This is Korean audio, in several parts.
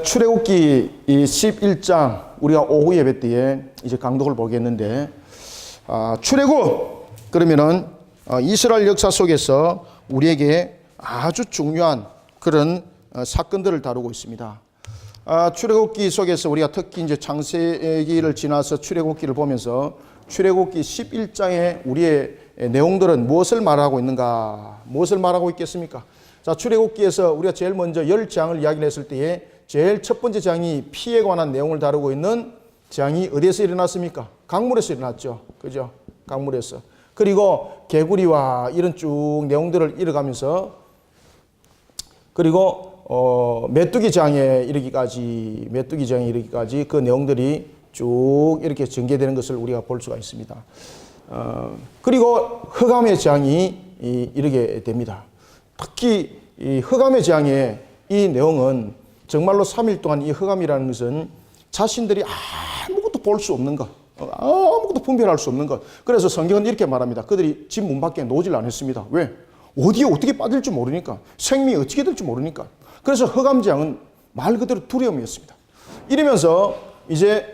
출애굽기 11장 우리가 오후 예배 때에 이제 강독을 보겠는데, 출애굽 그러면은 이스라엘 역사 속에서 우리에게 아주 중요한 그런 사건들을 다루고 있습니다. 출애굽기 속에서 우리가 특히 이제 창세기를 지나서 출애굽기를 보면서 출애굽기 11장의 우리의 내용들은 무엇을 말하고 있는가? 무엇을 말하고 있겠습니까? 자, 출애굽기에서 우리가 제일 먼저 10장을 이야기를 했을 때에 제일 첫 번째 장이 피에 관한 내용을 다루고 있는 장이 어디에서 일어났습니까? 강물에서 일어났죠. 그죠? 강물에서. 그리고 개구리와 이런 쭉 내용들을 이어가면서, 그리고 메뚜기 장에 이르기까지 그 내용들이 쭉 이렇게 전개되는 것을 우리가 볼 수가 있습니다. 그리고 흑암의 장이 이르게 됩니다. 특히 이 흑암의 장의 이 내용은 정말로 3일 동안 이 흑암이라는 것은 자신들이 아무것도 볼 수 없는 것, 아무것도 분별할 수 없는 것. 그래서 성경은 이렇게 말합니다. 그들이 집 문 밖에 놓질 않았습니다. 왜? 어디에 어떻게 빠질지 모르니까, 생명이 어떻게 될지 모르니까. 그래서 흑암장은 말 그대로 두려움이었습니다. 이러면서 이제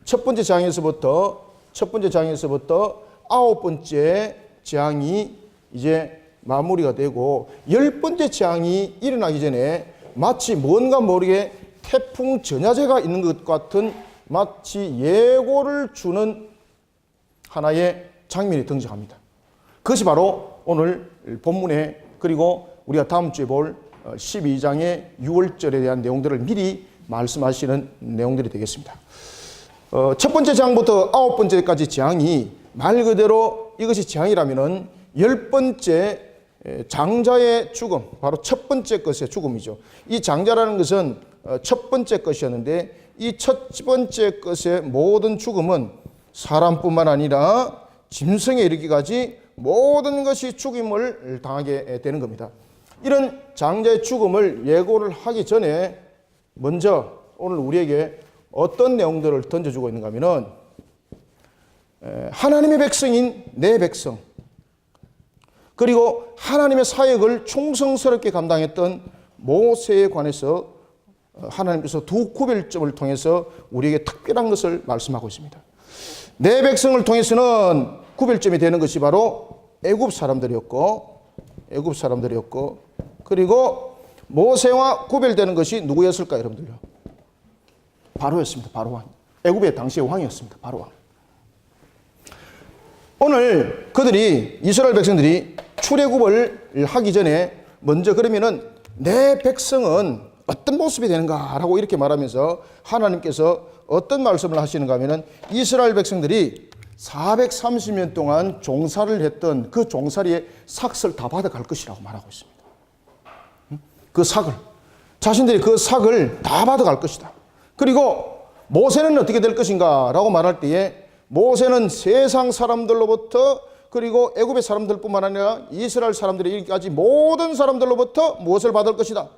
첫 번째 장에서부터 9번째 장이 이제 마무리가 되고 10번째 장이 일어나기 전에 마치 뭔가 모르게 태풍 전야제가 있는 것 같은 마치 예고를 주는 하나의 장면이 등장합니다. 그것이 바로 오늘 본문에, 그리고 우리가 다음 주에 볼 12장의 6월절에 대한 내용들을 미리 말씀하시는 내용들이 되겠습니다. 첫 번째 장부터 9번째까지 장이 말 그대로 이것이 장이라면은 10번째 장자의 죽음, 바로 첫 번째 것의 죽음이죠. 이 장자라는 것은 첫 번째 것이었는데, 이 첫 번째 것의 모든 죽음은 사람뿐만 아니라 짐승에 이르기까지 모든 것이 죽임을 당하게 되는 겁니다. 이런 장자의 죽음을 예고를 하기 전에 먼저 오늘 우리에게 어떤 내용들을 던져주고 있는가 하면은, 하나님의 백성인 내 백성, 그리고 하나님의 사역을 충성스럽게 감당했던 모세에 관해서 하나님께서 두 구별점을 통해서 우리에게 특별한 것을 말씀하고 있습니다. 내 백성을 통해서는 구별점이 되는 것이 바로 애굽 사람들이었고, 그리고 모세와 구별되는 것이 누구였을까요, 여러분들요? 바로였습니다. 바로 왕. 애굽의 당시의 왕이었습니다. 바로 왕. 오늘 그들이, 이스라엘 백성들이 출애굽을 하기 전에 먼저 그러면은 내 백성은 어떤 모습이 되는가라고 이렇게 말하면서 하나님께서 어떤 말씀을 하시는가 하면은, 이스라엘 백성들이 430년 동안 종살이를 했던 그 종살이의 삭을 다 받아갈 것이라고 말하고 있습니다. 그 삭을, 자신들이 그 삭을 다 받아갈 것이다. 그리고 모세는 어떻게 될 것인가 라고 말할 때에, 모세는 세상 사람들로부터, 그리고 애굽의 사람들뿐만 아니라 이스라엘 사람들이 이르기까지 모든 사람들로부터 무엇을 받을 것이다?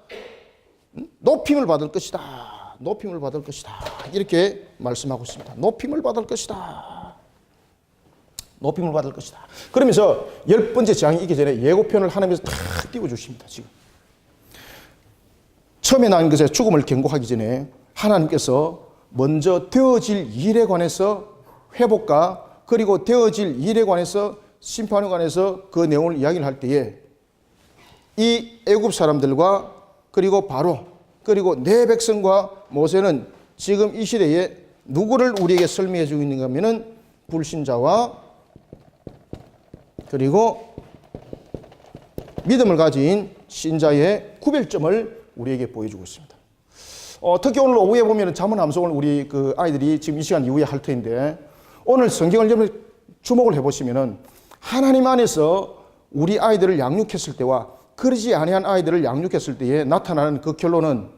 높임을 받을 것이다. 높임을 받을 것이다. 이렇게 말씀하고 있습니다. 높임을 받을 것이다. 높임을 받을 것이다. 그러면서 10번째 장이 있기 전에 예고편을 하나님께서 탁 띄워주십니다. 지금 처음에 난 것의 죽음을 경고하기 전에 하나님께서 먼저 되어질 일에 관해서 회복과, 그리고 되어질 일에 관해서, 심판에 관해서 그 내용을 이야기를 할 때에 이 애굽 사람들과, 그리고 바로, 그리고 내 백성과 모세는 지금 이 시대에 누구를 우리에게 설명해 주고 있는가 하면은 불신자와, 그리고 믿음을 가진 신자의 구별점을 우리에게 보여주고 있습니다. 특히 오늘 오후에 보면 잠언 암송을 우리 그 아이들이 지금 이 시간 이후에 할 터인데, 오늘 성경을 좀 주목을 해보시면은 하나님 안에서 우리 아이들을 양육했을 때와 그러지 아니한 아이들을 양육했을 때에 나타나는 그 결론은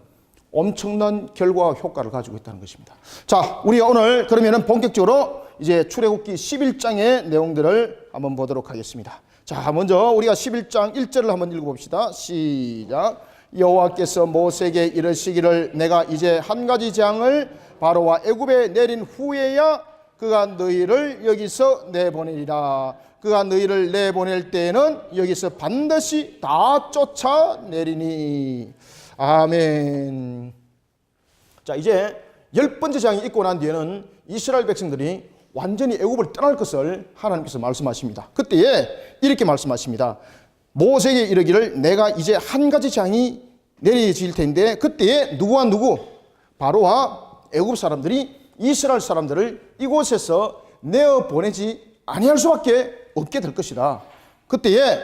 엄청난 결과와 효과를 가지고 있다는 것입니다. 자, 우리 오늘 그러면은 본격적으로 이제 출애굽기 11장의 내용들을 한번 보도록 하겠습니다. 자, 먼저 우리가 11장 1절을 한번 읽어봅시다. 시작. 여호와께서 모세에게 이르시기를, 내가 이제 한 가지 재앙을 바로와 애굽에 내린 후에야 그가 너희를 여기서 내보내리라. 그가 너희를 내보낼 때에는 여기서 반드시 다 쫓아내리니. 아멘. 자, 이제 10번째 재앙이 있고 난 뒤에는 이스라엘 백성들이 완전히 애굽을 떠날 것을 하나님께서 말씀하십니다. 그때에 이렇게 말씀하십니다. 모세에게 이르기를 내가 이제 한 가지 재앙이 내려질 텐데 그때에 누구와 누구? 바로와 애굽 사람들이 이스라엘 사람들을 이곳에서 내어 보내지 아니할 수밖에 없게 될 것이다. 그때에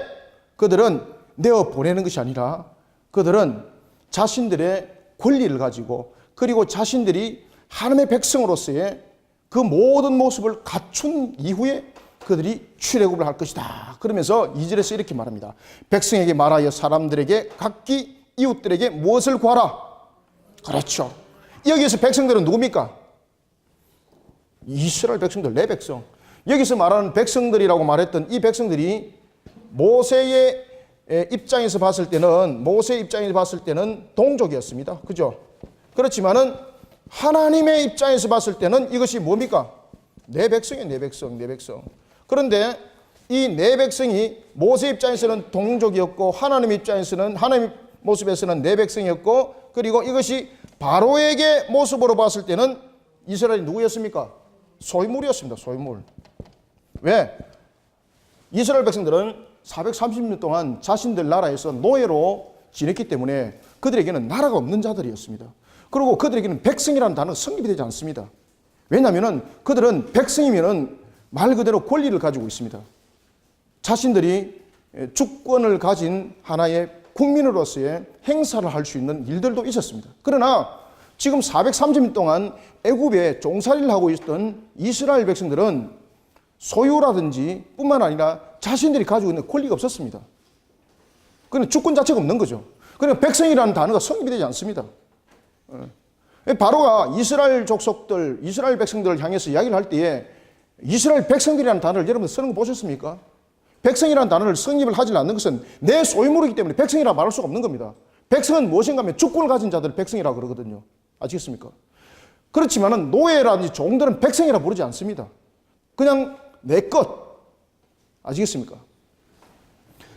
그들은 내어 보내는 것이 아니라 그들은 자신들의 권리를 가지고 그리고 자신들이 하나님의 백성으로서의 그 모든 모습을 갖춘 이후에 그들이 출애굽을 할 것이다. 그러면서 2절에서 이렇게 말합니다. 백성에게 말하여 사람들에게 각기 이웃들에게 무엇을 구하라. 그렇죠. 여기에서 백성들은 누굽니까? 이스라엘 백성들, 내 백성. 여기서 말하는 백성들이라고 말했던 이 백성들이 모세의 입장에서 봤을 때는 동족이었습니다. 그죠? 그렇지만은 하나님의 입장에서 봤을 때는 이것이 뭡니까? 내 백성이에요, 내 백성, 내 백성. 그런데 이 내 백성이 모세 입장에서는 동족이었고 하나님 입장에서는 하나님 모습에서는 내 백성이었고 그리고 이것이 바로에게 모습으로 봤을 때는 이스라엘이 누구였습니까? 소유물이었습니다. 소유물. 왜? 이스라엘 백성들은 430년 동안 자신들 나라에서 노예로 지냈기 때문에 그들에게는 나라가 없는 자들이었습니다. 그리고 그들에게는 백성이라는 단어가 성립이 되지 않습니다. 왜냐하면 그들은 백성이면 말 그대로 권리를 가지고 있습니다. 자신들이 주권을 가진 하나의 국민으로서의 행사를 할 수 있는 일들도 있었습니다. 그러나 지금 430년 동안 애굽에 종살이를 하고 있던 이스라엘 백성들은 소유라든지 뿐만 아니라 자신들이 가지고 있는 권리가 없었습니다. 그러니까 주권 자체가 없는 거죠. 그러니까 백성이라는 단어가 성립이 되지 않습니다. 바로가 이스라엘 족속들, 이스라엘 백성들을 향해서 이야기를 할 때에 이스라엘 백성들이라는 단어를 여러분 쓰는 거 보셨습니까? 백성이라는 단어를 성립을 하지 않는 것은 내 소유물이기 때문에 백성이라고 말할 수가 없는 겁니다. 백성은 무엇인가 하면 주권을 가진 자들을 백성이라고 그러거든요. 아시겠습니까? 그렇지만은 노예라든지 종들은 백성이라고 부르지 않습니다. 그냥 내 것. 아시겠습니까?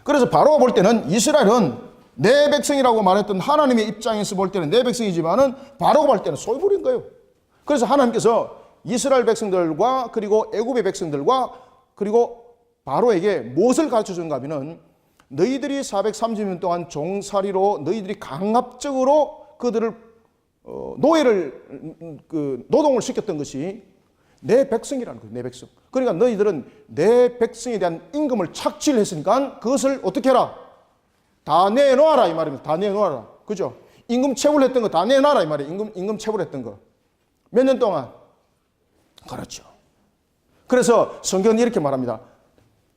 그래서 바로가 볼 때는 이스라엘은 내 백성이라고 말했던 하나님의 입장에서 볼 때는 내 백성이지만은 바로가 볼 때는 소유물인 거예요. 그래서 하나님께서 이스라엘 백성들과 그리고 애굽의 백성들과 그리고 바로에게 무엇을 가르쳐 주는가 하면은 너희들이 430년 동안 종살이로 너희들이 강압적으로 그들을 노예를 노동을 시켰던 것이 내 백성이라는 거예요. 내 백성. 그러니까 너희들은 내 백성에 대한 임금을 착취를 했으니까 그것을 어떻게 해라? 다 내놓아라 이 말입니다. 다 내놓아라. 그죠? 임금 체불 했던 거 다 내놔라 이 말이에요. 임금 체불 했던 거. 몇 년 동안? 그렇죠. 그래서 성경은 이렇게 말합니다.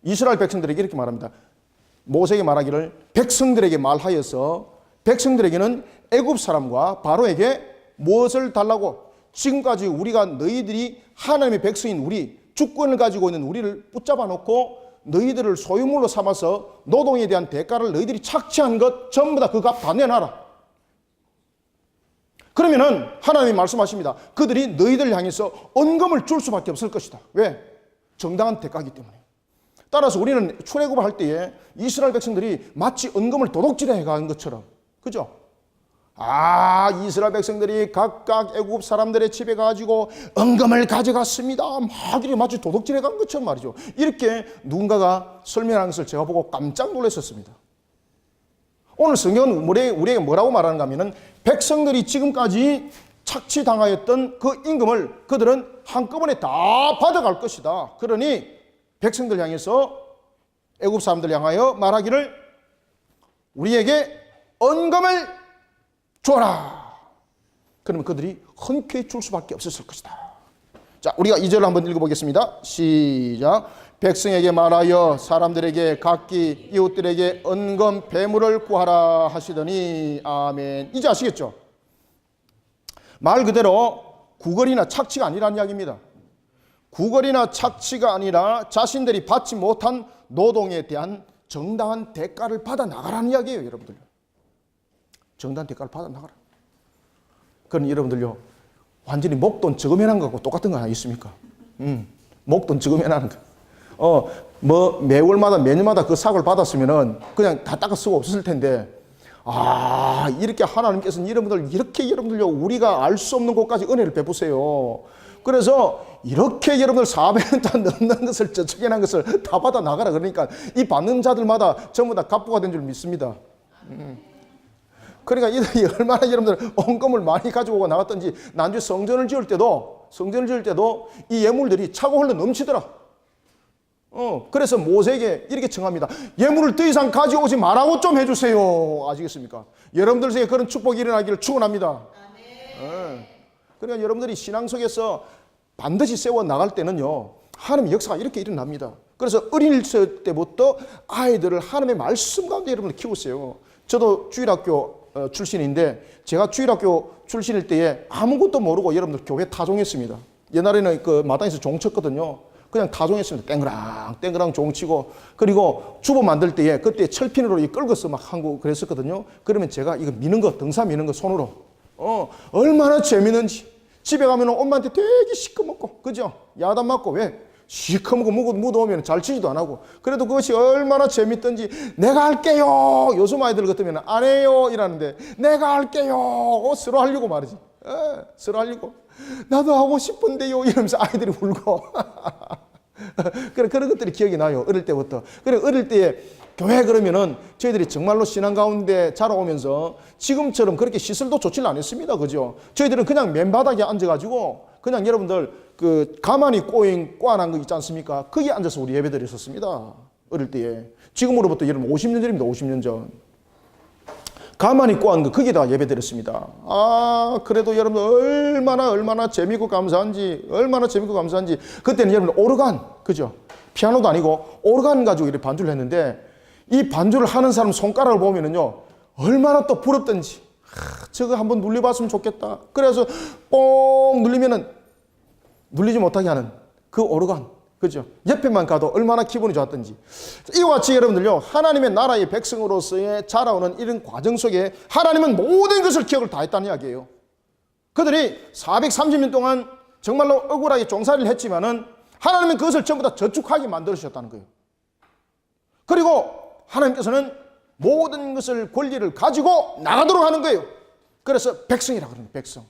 이스라엘 백성들에게 이렇게 말합니다. 모세에게 말하기를 백성들에게 말하여서 백성들에게는 애굽 사람과 바로에게 무엇을 달라고? 지금까지 우리가 너희들이 하나님의 백성인 우리, 주권을 가지고 있는 우리를 붙잡아 놓고 너희들을 소유물로 삼아서 노동에 대한 대가를 너희들이 착취한 것 전부 다 그 값 다 내놔라. 그러면은 하나님이 말씀하십니다. 그들이 너희들을 향해서 언금을 줄 수밖에 없을 것이다. 왜? 정당한 대가이기 때문에. 따라서 우리는 출애굽을 할 때에 이스라엘 백성들이 마치 언금을 도둑질해 간 것처럼, 그죠? 이스라엘 백성들이 각각 애굽 사람들의 집에 가지고 언금을 가져갔습니다. 막 이렇게 마치 도둑질해 간 것처럼 말이죠. 이렇게 누군가가 설명하는 것을 제가 보고 깜짝 놀랐었습니다. 오늘 성경은 우리에게 뭐라고 말하는가 하면은 백성들이 지금까지 착취당하였던 그 임금을 그들은 한꺼번에 다 받아갈 것이다. 그러니 백성들 향해서 애굽 사람들 향하여 말하기를 우리에게 언금을 줘라. 그러면 그들이 흔쾌히 줄 수밖에 없었을 것이다. 자, 우리가 2절을 한번 읽어보겠습니다. 시작. 백성에게 말하여 사람들에게 각기 이웃들에게 언금 배물을 구하라 하시더니 아멘. 이제 아시겠죠? 말 그대로 구걸이나 착취가 아니라는 이야기입니다. 구걸이나 착취가 아니라 자신들이 받지 못한 노동에 대한 정당한 대가를 받아 나가라는 이야기예요, 여러분들. 정당한 대가를 받아 나가라. 그럼 여러분들요, 완전히 목돈 저금해놓은 거하고 똑같은 거 아니겠습니까? 목돈 저금해놓은 거. 매월마다 매년마다 그 삭을 받았으면은 그냥 다 닦아 쓰고 없었을 텐데, 이렇게 하나님께서는 여러분들요, 우리가 알 수 없는 곳까지 은혜를 베푸세요. 그래서 이렇게 여러분들 400년 동안 넘는 것을, 저축해놓은 것을 다 받아 나가라. 그러니까 이 받는 자들마다 전부 다 갑부가 된 줄 믿습니다. 그러니까 이들이 얼마나 여러분들 헌금을 많이 가지고 오고 나갔던지, 나중에 성전을 지을 때도 이 예물들이 차고 흘러 넘치더라. 그래서 모세에게 이렇게 청합니다. 예물을 더 이상 가져오지 말라고 좀 해주세요. 아시겠습니까? 여러분들 중에 그런 축복이 일어나기를 축원합니다. 그러니까 여러분들이 신앙 속에서 반드시 세워 나갈 때는요, 하나님의 역사가 이렇게 일어납니다. 그래서 어릴 때부터 아이들을 하나님의 말씀 가운데 여러분들 키우세요. 저도 주일학교 출신인데, 제가 주일학교 출신일 때에 아무것도 모르고 여러분들 교회 타종했습니다. 옛날에는 그 마당에서 종 쳤거든요. 그냥 타종했습니다. 땡그랑 종 치고, 그리고 주보 만들 때에 그때 철핀으로 끌고서 막 하고 그랬었거든요. 그러면 제가 이거 미는 거, 등사 미는 거 손으로, 얼마나 재밌는지. 집에 가면 엄마한테 되게 시커멓고, 그죠? 야단 맞고, 왜? 시커멓고 무더우면 잘 치지도 안 하고. 그래도 그것이 얼마나 재밌던지, 내가 할게요. 요즘 아이들 같으면 안 해요. 이러는데, 내가 할게요. 서로 하려고 말이지. 서로 하려고. 나도 하고 싶은데요. 이러면서 아이들이 울고. 그런 것들이 기억이 나요. 어릴 때부터. 그래, 어릴 때에 교회 그러면은 저희들이 정말로 신앙 가운데 자라오면서 지금처럼 그렇게 시설도 좋지는 않았습니다. 그죠? 저희들은 그냥 맨바닥에 앉아가지고 그냥 여러분들 그 가만히 꼬안한 거 있지 않습니까? 거기에 앉아서 우리 예배 드렸었습니다. 어릴 때에. 지금으로부터 여러분 50년 전입니다. 50년 전. 가만히 꼬안 거 거기에다 예배 드렸습니다. 그래도 여러분들 얼마나 재미있고 감사한지, 그때는 여러분들 오르간, 그죠? 피아노도 아니고 오르간 가지고 이렇게 반주를 했는데, 이 반주를 하는 사람 손가락을 보면은요, 얼마나 또 부럽던지, 저거 한번 눌려봤으면 좋겠다. 그래서 뽕 눌리면은 눌리지 못하게 하는 그 오르간, 그죠? 옆에만 가도 얼마나 기분이 좋았던지. 이와 같이 여러분들요, 하나님의 나라의 백성으로서의 자라오는 이런 과정 속에 하나님은 모든 것을 기억을 다 했다는 이야기예요. 그들이 430년 동안 정말로 억울하게 종살이를 했지만은 하나님은 그것을 전부 다 저축하게 만들으셨다는 거예요. 그리고 하나님께서는 모든 것을, 권리를 가지고 나가도록 하는 거예요. 그래서 백성이라 그러는 거예요. 백성.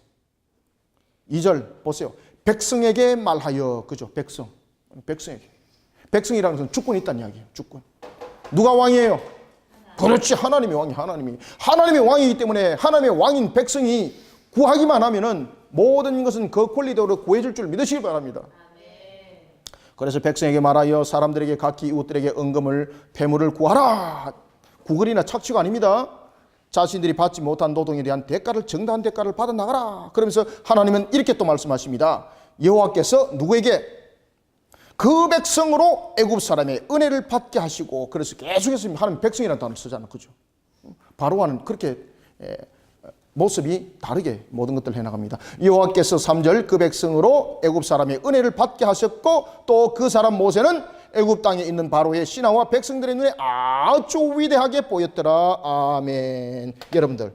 2절 보세요. 백성에게 말하여, 그죠? 백성에게. 백성이라는 것은 주권이 있다는 이야기예요. 주권. 누가 왕이에요? 그렇지, 하나님의 왕이, 하나님의 왕이기 때문에 하나님의 왕인 백성이 구하기만 하면은 모든 것은 그 권리대로 구해줄 줄 믿으시기 바랍니다. 그래서 백성에게 말하여 사람들에게 각기 이웃들에게 은금을, 패물을 구하라. 구걸이나 착취가 아닙니다. 자신들이 받지 못한 노동에 대한 대가를, 정당한 대가를 받아 나가라. 그러면서 하나님은 이렇게 또 말씀하십니다. 여호와께서 누구에게? 그 백성으로 애굽 사람의 은혜를 받게 하시고. 그래서 계속해서 하나님 백성이라는 단어를 쓰잖아요. 그죠? 바로와는 그렇게 모습이 다르게 모든 것들을 해나갑니다. 여호와께서 3절 그 백성으로 애굽 사람의 은혜를 받게 하셨고, 또 그 사람 모세는 애굽 땅에 있는 바로의 신하와 백성들의 눈에 아주 위대하게 보였더라. 아멘. 여러분들,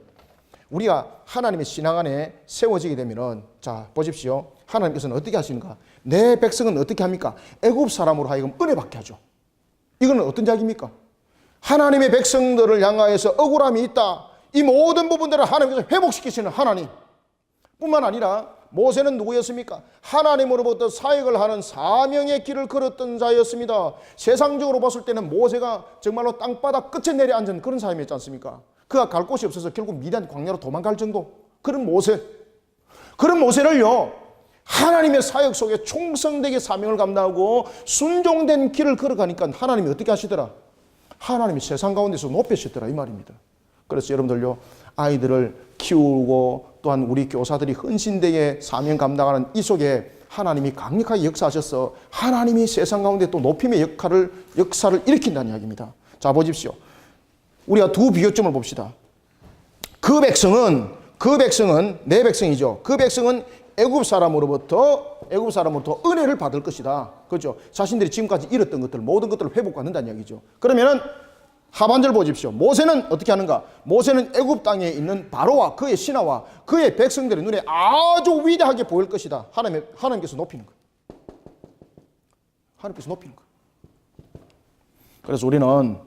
우리가 하나님의 신앙 안에 세워지게 되면은, 자 보십시오. 하나님께서는 어떻게 하시는가? 내 백성은 어떻게 합니까? 애굽 사람으로 하여금 은혜 받게 하죠. 이거는 어떤 이야기입니까? 하나님의 백성들을 향하여서 억울함이 있다. 이 모든 부분들을 하나님께서 회복시키시는 하나님 뿐만 아니라, 모세는 누구였습니까? 하나님으로부터 사역을 하는 사명의 길을 걸었던 자였습니다. 세상적으로 봤을 때는 모세가 정말로 땅바닥 끝에 내려앉은 그런 사람이었지 않습니까? 그가 갈 곳이 없어서 결국 미디안 광야로 도망갈 정도, 그런 모세를요, 하나님의 사역 속에 충성되게 사명을 감당하고 순종된 길을 걸어가니까 하나님이 어떻게 하시더라? 하나님이 세상 가운데서 높이시더라, 이 말입니다. 그래서 여러분들요, 아이들을 키우고 또한 우리 교사들이 헌신되게 사명 감당하는 이 속에 하나님이 강력하게 역사하셔서 하나님이 세상 가운데 또 높임의 역사를 일으킨다는 이야기입니다. 자 보십시오. 우리가 두 비교점을 봅시다. 그 백성은 내 백성이죠. 그 백성은 애굽 사람으로부터 은혜를 받을 것이다. 그렇죠? 자신들이 지금까지 잃었던 것들, 모든 것들을 회복받는다는 이야기죠. 그러면은 하반절 보십시오. 모세는 어떻게 하는가? 모세는 애굽 땅에 있는 바로와 그의 신하와 그의 백성들의 눈에 아주 위대하게 보일 것이다. 하나님께서 높이는 거예요. 하나님께서 높이는 거예요. 그래서 우리는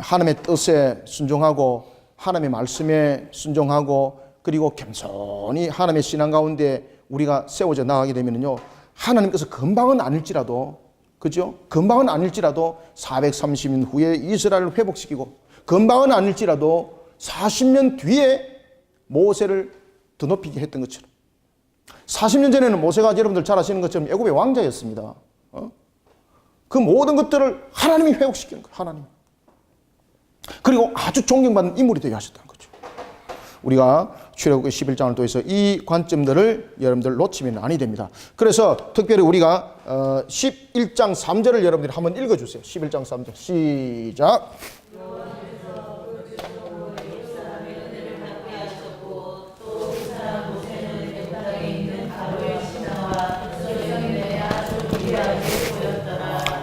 하나님의 뜻에 순종하고 하나님의 말씀에 순종하고 그리고 겸손히 하나님의 신앙 가운데 우리가 세워져 나가게 되면요, 하나님께서 금방은 아닐지라도, 그죠? 금방은 아닐지라도 430년 후에 이스라엘을 회복시키고, 금방은 아닐지라도 40년 뒤에 모세를 드높이게 했던 것처럼, 40년 전에는 모세가 여러분들 잘 아시는 것처럼 애굽의 왕자였습니다. 그 모든 것들을 하나님이 회복시키는 거예요. 하나님. 그리고 아주 존경받는 인물이 되게 하셨다는 거죠. 우리가 출애굽기 11장을 통해서 이 관점들을 여러분들 놓치면 아니 됩니다. 그래서 특별히 우리가 11장 3절을 여러분들이 한번 읽어주세요. 11장 3절 시작.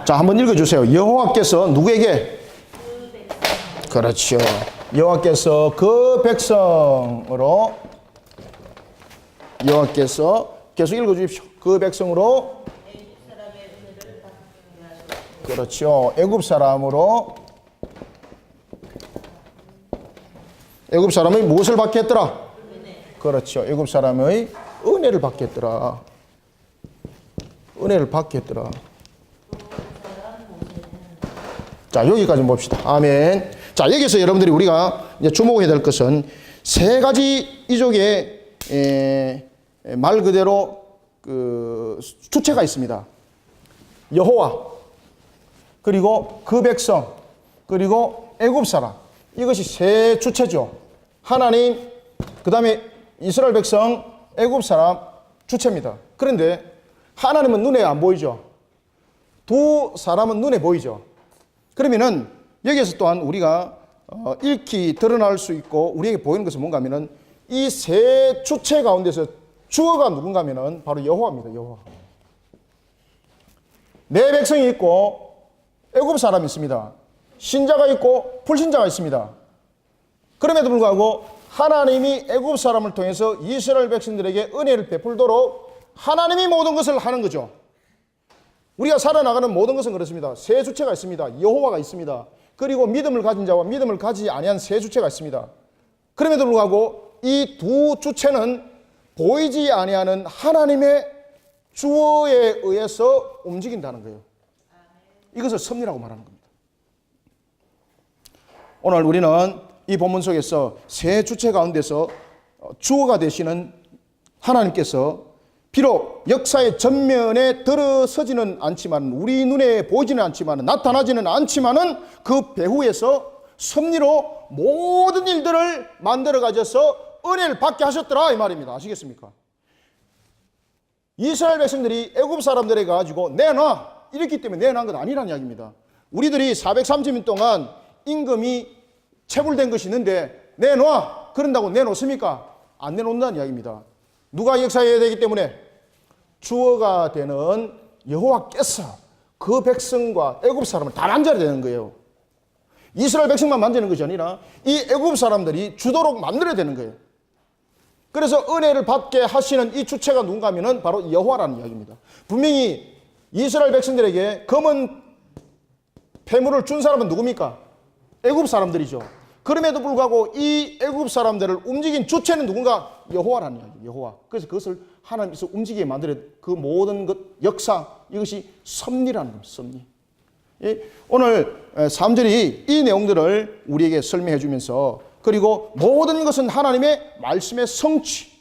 자, 한번 읽어주세요. 여호와께서 누구에게? 그렇죠. 여호와께서 그 백성으로, 여호와께서 계속 읽어주십시오. 그 백성으로, 그렇죠. 애굽 사람으로, 애굽 사람의 무엇을 받게 했더라? 그렇죠. 애굽 사람의 은혜를 받게 했더라. 은혜를 받게 했더라. 자, 여기까지 봅시다. 아멘. 자, 여기서 여러분들이 우리가 이제 주목해야 될 것은 세 가지 이족의 말 그대로 그 주체가 있습니다. 여호와, 그리고 그 백성, 그리고 애굽 사람. 이것이 세 주체죠. 하나님, 그 다음에 이스라엘 백성, 애굽 사람 주체입니다. 그런데 하나님은 눈에 안 보이죠. 두 사람은 눈에 보이죠. 그러면은 여기에서 또한 우리가 읽히 드러날 수 있고 우리에게 보이는 것은 뭔가 하면은 이 세 주체 가운데서 주어가 누군가 하면은 바로 여호와입니다. 여호와. 내 백성이 있고 애굽 사람이 있습니다. 신자가 있고 불신자가 있습니다. 그럼에도 불구하고 하나님이 애굽 사람을 통해서 이스라엘 백성들에게 은혜를 베풀도록 하나님이 모든 것을 하는 거죠. 우리가 살아나가는 모든 것은 그렇습니다. 세 주체가 있습니다. 여호와가 있습니다. 그리고 믿음을 가진 자와 믿음을 가지지 아니한 세 주체가 있습니다. 그럼에도 불구하고 이 두 주체는 보이지 아니하는 하나님의 주어에 의해서 움직인다는 거예요. 이것을 섭리라고 말하는 겁니다. 오늘 우리는 이 본문 속에서 세 주체 가운데서 주어가 되시는 하나님께서 비록 역사의 전면에 들어서지는 않지만, 우리 눈에 보이지는 않지만, 나타나지는 않지만은 그 배후에서 섭리로 모든 일들을 만들어 가져서 은혜를 받게 하셨더라, 이 말입니다. 아시겠습니까? 이스라엘 백성들이 애굽 사람들에 가지고 내놔 이랬기 때문에 내놓은 건 아니라는 이야기입니다. 우리들이 430년 동안 임금이 체불된 것이 있는데 내놔 그런다고 내놓습니까? 안 내놓는다는 이야기입니다. 누가 역사해야 되기 때문에 주어가 되는 여호와께서 그 백성과 애굽 사람을 다 만져야 되는 거예요. 이스라엘 백성만 만지는 것이 아니라 이 애굽 사람들이 주도록 만들어야 되는 거예요. 그래서 은혜를 받게 하시는 이 주체가 누군가 하면은 바로 여호와라는 이야기입니다. 분명히 이스라엘 백성들에게 검은 폐물을 준 사람은 누굽니까? 애굽 사람들이죠. 그럼에도 불구하고 이 애굽 사람들을 움직인 주체는 누군가? 여호와라는 이야기예요. 여호와. 그래서 그것을 하나님께서 움직이게 만들어 그 모든 것, 역사, 이것이 섭리라는 겁니다. 섭리. 오늘 3절이 이 내용들을 우리에게 설명해 주면서, 그리고 모든 것은 하나님의 말씀의 성취,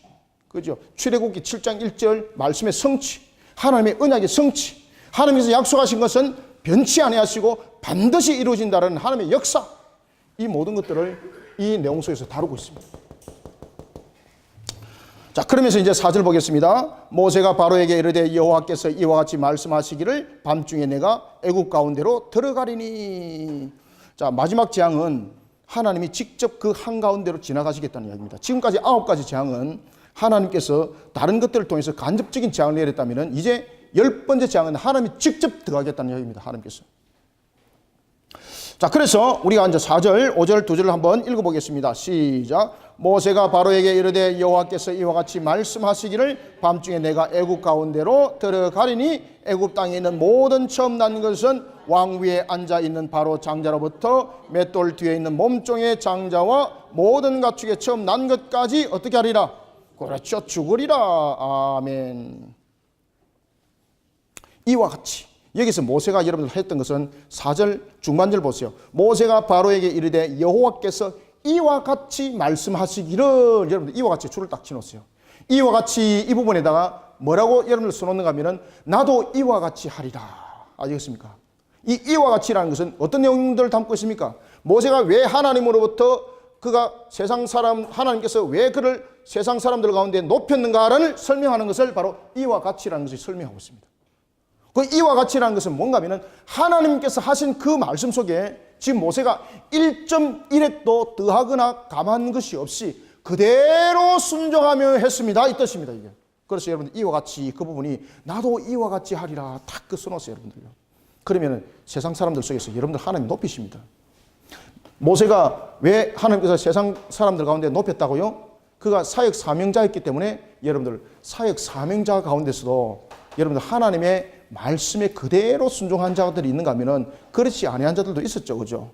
그죠? 출애굽기 7장 1절 말씀의 성취, 하나님의 언약의 성취, 하나님께서 약속하신 것은 변치 아니하시고 반드시 이루어진다는 하나님의 역사, 이 모든 것들을 이 내용 속에서 다루고 있습니다. 자, 그러면서 이제 4절 보겠습니다. 모세가 바로에게 이르되 여호와께서 이와 같이 말씀하시기를 밤중에 내가 애굽 가운데로 들어가리니. 자, 마지막 재앙은 하나님이 직접 그 한가운데로 지나가시겠다는 이야기입니다. 지금까지 9가지 재앙은 하나님께서 다른 것들을 통해서 간접적인 재앙을 내렸다면 이제 10번째 재앙은 하나님이 직접 들어가겠다는 이야기입니다. 하나님께서. 자, 그래서 우리가 이제 4절, 5절 두 절을 한번 읽어보겠습니다. 시작. 모세가 바로에게 이르되 여호와께서 이와 같이 말씀하시기를 밤중에 내가 애굽 가운데로 들어가리니 애굽 땅에 있는 모든 처음 난 것은 왕 위에 앉아 있는 바로 장자로부터 맷돌 뒤에 있는 몸종의 장자와 모든 가축의 처음 난 것까지 어떻게 하리라? 그렇죠, 죽으리라. 아멘. 이와 같이 여기서 모세가 여러분들 했던 것은 4절 중반절 보세요. 모세가 바로에게 이르되 여호와께서 이와 같이 말씀하시기를, 여러분들 이와 같이 줄을 딱 치놓으세요. 이와 같이 이 부분에다가 뭐라고 여러분들 써놓는가 하면은 나도 이와 같이 하리라. 아시겠습니까? 이 이와 같이라는 것은 어떤 내용들을 담고 있습니까? 모세가 왜 하나님으로부터 그가 세상 사람, 하나님께서 왜 그를 세상 사람들 가운데 높였는가를 설명하는 것을 바로 이와 같이라는 것을 설명하고 있습니다. 그 이와 같이라는 것은 뭔가 하면은 하나님께서 하신 그 말씀 속에 지금 모세가 1.1획도 더하거나 감한 것이 없이 그대로 순종하며 했습니다. 이 뜻입니다, 이게. 그래서 여러분 이와 같이 그 부분이 나도 이와 같이 하리라 딱 그 써놓으세요, 여러분들요. 그러면은 세상 사람들 속에서 여러분들 하나님 높이십니다. 모세가 왜 하나님께서 세상 사람들 가운데 높였다고요? 그가 사역 사명자였기 때문에 여러분들 사역 사명자 가운데서도 여러분들 하나님의 말씀에 그대로 순종한 자들이 있는가 하면은 그렇지 아니한 자들도 있었죠, 그죠?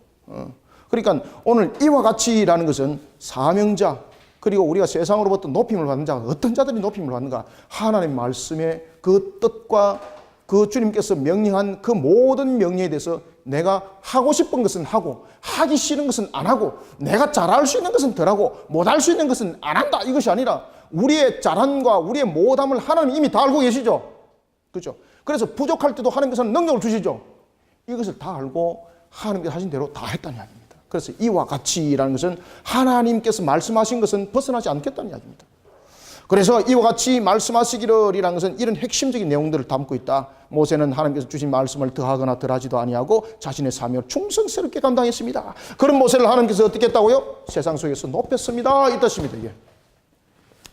그러니까 오늘 이와 같이라는 것은 사명자, 그리고 우리가 세상으로부터 높임을 받는 자가 어떤 자들이 높임을 받는가? 하나님 말씀의 그 뜻과 그 주님께서 명령한 그 모든 명령에 대해서 내가 하고 싶은 것은 하고 하기 싫은 것은 안 하고 내가 잘할 수 있는 것은 덜하고 못할 수 있는 것은 안 한다, 이것이 아니라 우리의 잘함과 우리의 못함을 하나님 이미 다 알고 계시죠, 그렇죠? 그래서 부족할 때도 하나님께서는 능력을 주시죠. 이것을 다 알고 하나님께서 하신 대로 다 했다는 이야기입니다. 그래서 이와 같이라는 것은 하나님께서 말씀하신 것은 벗어나지 않겠다는 이야기입니다. 그래서 이와 같이 말씀하시기를이라는 것은 이런 핵심적인 내용들을 담고 있다. 모세는 하나님께서 주신 말씀을 더하거나 덜하지도 아니하고 자신의 사명을 충성스럽게 감당했습니다. 그런 모세를 하나님께서 어떻게 했다고요? 세상 속에서 높였습니다, 이 뜻입니다, 이게.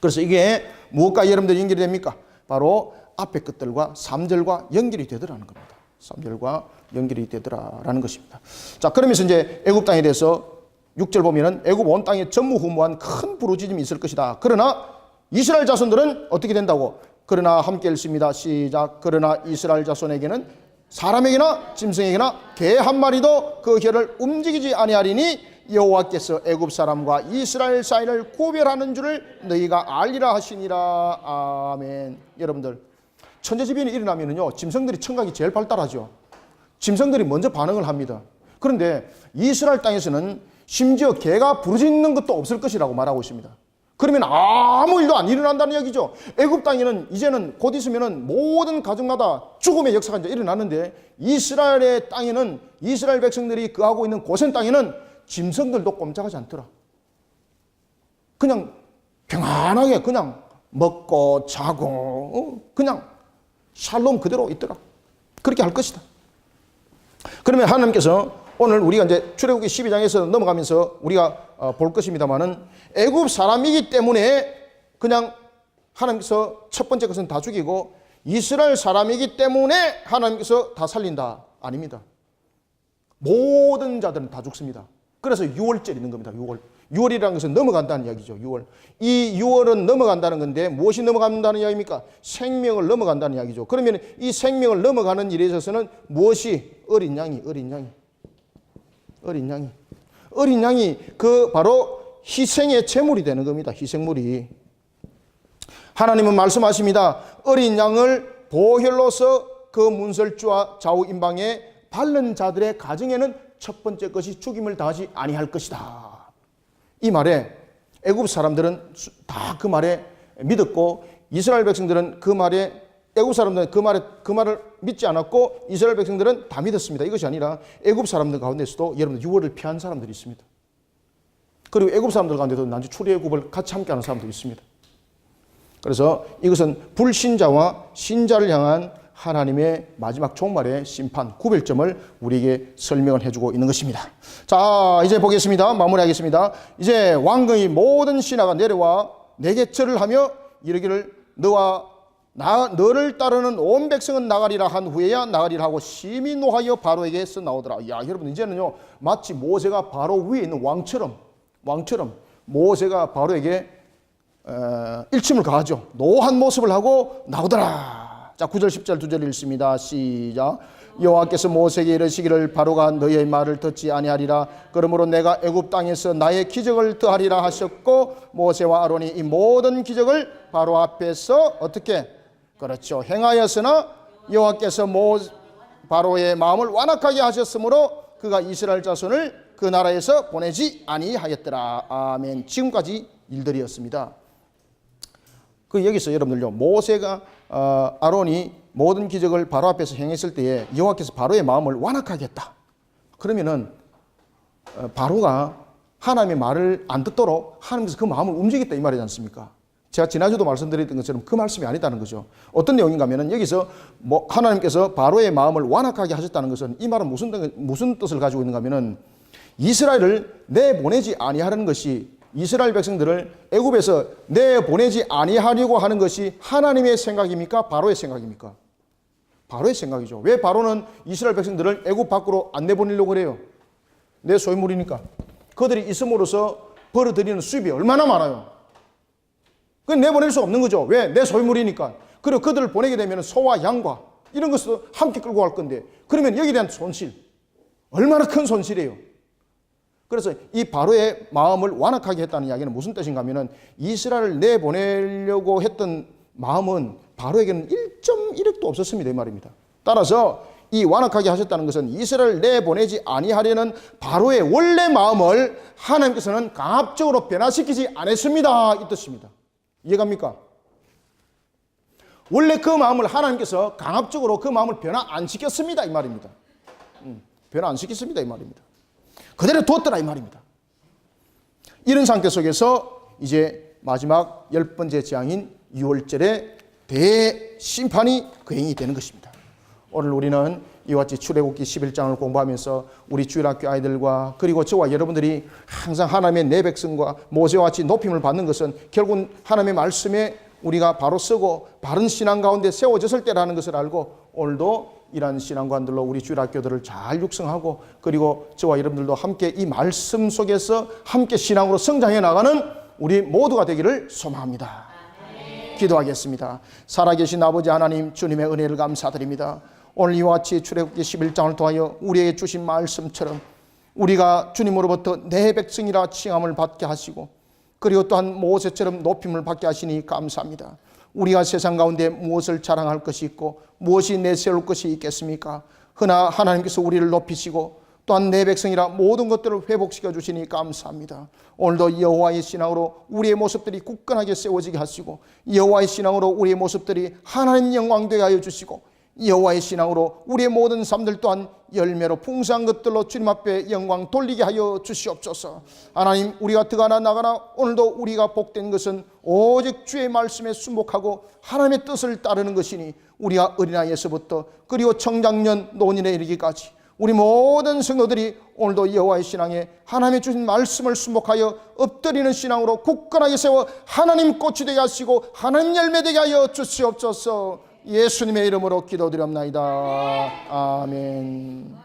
그래서 이게 무엇과 여러분들 연결이 됩니까? 바로 앞의 것들과 3절과 연결이 되더라는 겁니다. 3절과 연결이 되더라라는 것입니다. 자, 그러면서 이제 애굽 땅에 대해서 6절 보면은 애굽 온 땅에 전무후무한 큰 부르짖음이 있을 것이다. 그러나 이스라엘 자손들은 어떻게 된다고? 그러나 함께 읽습니다. 시작. 그러나 이스라엘 자손에게는 사람에게나 짐승에게나 개 한 마리도 그 혀를 움직이지 아니하리니 여호와께서 애굽 사람과 이스라엘 사이를 구별하는 줄을 너희가 알리라 하시니라. 아멘. 여러분들, 천재지변이 일어나면요, 짐승들이 청각이 제일 발달하죠. 짐승들이 먼저 반응을 합니다. 그런데 이스라엘 땅에서는 심지어 개가 부르짖는 것도 없을 것이라고 말하고 있습니다. 그러면 아무 일도 안 일어난다는 이야기죠. 애굽 땅에는 이제는 곧 있으면은 모든 가정마다 죽음의 역사가 이제 일어나는데 이스라엘의 땅에는 이스라엘 백성들이 거하고 있는 고센 땅에는 짐승들도 꼼짝하지 않더라. 그냥 평안하게 그냥 먹고 자고 그냥 샬롬 그대로 있더라. 그렇게 할 것이다. 그러면 하나님께서 오늘 우리가 이제 출애굽기 12장에서 넘어가면서 우리가 볼 것입니다만은 애굽 사람이기 때문에 그냥 하나님께서 첫 번째 것은 다 죽이고 이스라엘 사람이기 때문에 하나님께서 다 살린다. 아닙니다. 모든 자들은 다 죽습니다. 그래서 6월절 있는 겁니다. 6월. 6월이라는 것은 넘어간다는 이야기죠. 6월. 이 6월은 넘어간다는 건데 무엇이 넘어간다는 이야기입니까? 생명을 넘어간다는 이야기죠. 그러면 이 생명을 넘어가는 일에 있어서는 무엇이? 어린 양이 그 바로 희생의 제물이 되는 겁니다. 희생물이. 하나님은 말씀하십니다. 어린 양을 보혈로서 그 문설주와 좌우 임방에 바른 자들의 가정에는 첫 번째 것이 죽임을 당하지 아니할 것이다. 이 말에 애굽 사람들은 다 그 말에 믿었고 이스라엘 백성들은 그 말에 애굽 사람들은 그 말을 믿지 않았고 이스라엘 백성들은 다 믿었습니다. 이것이 아니라 애굽 사람들 가운데서도 여러분 6월을 피한 사람들이 있습니다. 그리고 애굽 사람들 가운데도 난주 출애굽을 같이 함께하는 사람들이 있습니다. 그래서 이것은 불신자와 신자를 향한 하나님의 마지막 종말의 심판, 구별점을 우리에게 설명을 해주고 있는 것입니다. 자, 이제 보겠습니다. 마무리하겠습니다. 이제 왕궁의 모든 신하가 내려와 내게 절을 하며 이르기를 너와 너를 따르는 온 백성은 나가리라 한 후에야 나가리라 하고 심히 노하여 바로에게 써 나오더라. 야, 여러분 이제는요 마치 모세가 바로 위에 있는 왕처럼 모세가 바로에게 일침을 가하죠. 노한 모습을 하고 나오더라. 자, 9절 10절 2절 읽습니다. 시작. 여호와께서 모세에게 이르시기를 바로가 너의 말을 듣지 아니하리라. 그러므로 내가 애굽 땅에서 나의 기적을 더하리라 하셨고 모세와 아론이 이 모든 기적을 바로 앞에서 어떻게 그렇죠 행하였으나 여호와께서 바로의 마음을 완악하게 하셨으므로 그가 이스라엘 자손을 그 나라에서 보내지 아니하였더라. 아멘. 지금까지 일들이었습니다. 그 여기서 여러분들요 모세가 아론이 모든 기적을 바로 앞에서 행했을 때에 여호와께서 바로의 마음을 완악하게 했다. 그러면은 바로가 하나님의 말을 안 듣도록 하나님께서 그 마음을 움직였다 이 말이지 않습니까? 제가 지난주도 말씀드렸던 것처럼 그 말씀이 아니다는 거죠. 어떤 내용인가 하면은 여기서 하나님께서 바로의 마음을 완악하게 하셨다는 것은 이 말은 무슨 뜻을 가지고 있는가 하면은 이스라엘을 내보내지 아니하려는 것이 이스라엘 백성들을 애굽에서 내보내지 아니하려고 하는 것이 하나님의 생각입니까? 바로의 생각입니까? 바로의 생각이죠. 왜 바로는 이스라엘 백성들을 애굽 밖으로 안 내보내려고 그래요? 내 소유물이니까. 그들이 있음으로써 벌어들이는 수입이 얼마나 많아요. 그건 내보낼 수 없는 거죠. 왜? 내 소유물이니까. 그리고 그들을 보내게 되면 소와 양과 이런 것을 함께 끌고 갈 건데 그러면 여기에 대한 손실 얼마나 큰 손실이에요. 그래서 이 바로의 마음을 완악하게 했다는 이야기는 무슨 뜻인가 하면은 이스라엘을 내보내려고 했던 마음은 바로에게는 1.1핵도 없었습니다 이 말입니다. 따라서 이 완악하게 하셨다는 것은 이스라엘을 내보내지 아니하려는 바로의 원래 마음을 하나님께서는 강압적으로 변화시키지 않았습니다 이 뜻입니다. 이해갑니까? 원래 그 마음을 하나님께서 강압적으로 그 마음을 변화 안 시켰습니다 이 말입니다. 변화 안 시켰습니다 이 말입니다. 그대로 뒀더라 이 말입니다. 이런 상태 속에서 이제 마지막 10번째 재앙인 6월절에 대심판이 거행이 되는 것입니다. 오늘 우리는 이와 같이 출애굽기 11장을 공부하면서 우리 주일학교 아이들과 그리고 저와 여러분들이 항상 하나님의 내 백성과 모세와 같이 높임을 받는 것은 결국은 하나님의 말씀에 우리가 바로 쓰고 바른 신앙 가운데 세워졌을 때라는 것을 알고 오늘도 이러한 신앙관들로 우리 주일학교들을 잘 육성하고 그리고 저와 여러분들도 함께 이 말씀 속에서 함께 신앙으로 성장해 나가는 우리 모두가 되기를 소망합니다. 기도하겠습니다. 살아계신 아버지 하나님 주님의 은혜를 감사드립니다. 오늘 이와 같이 출애굽기 11장을 통하여 우리에게 주신 말씀처럼 우리가 주님으로부터 내 백성이라 칭함을 받게 하시고 그리고 또한 모세처럼 높임을 받게 하시니 감사합니다. 우리가 세상 가운데 무엇을 자랑할 것이 있고 무엇이 내세울 것이 있겠습니까? 그러나 하나님께서 우리를 높이시고 또한 내 백성이라 모든 것들을 회복시켜 주시니 감사합니다. 오늘도 여호와의 신앙으로 우리의 모습들이 굳건하게 세워지게 하시고 여호와의 신앙으로 우리의 모습들이 하나님 영광되게 하여 주시고 여호와의 신앙으로 우리의 모든 삶들 또한 열매로 풍성한 것들로 주님 앞에 영광 돌리게 하여 주시옵소서. 하나님 우리가 들어가나 나가나 오늘도 우리가 복된 것은 오직 주의 말씀에 순복하고 하나님의 뜻을 따르는 것이니 우리가 어린아이에서부터 그리고 청장년 노년에 이르기까지 우리 모든 성도들이 오늘도 여호와의 신앙에 하나님의 주신 말씀을 순복하여 엎드리는 신앙으로 굳건하게 세워 하나님 꽃이 되게 하시고 하나님 열매 되게 하여 주시옵소서. 예수님의 이름으로 기도드립나이다. 아멘.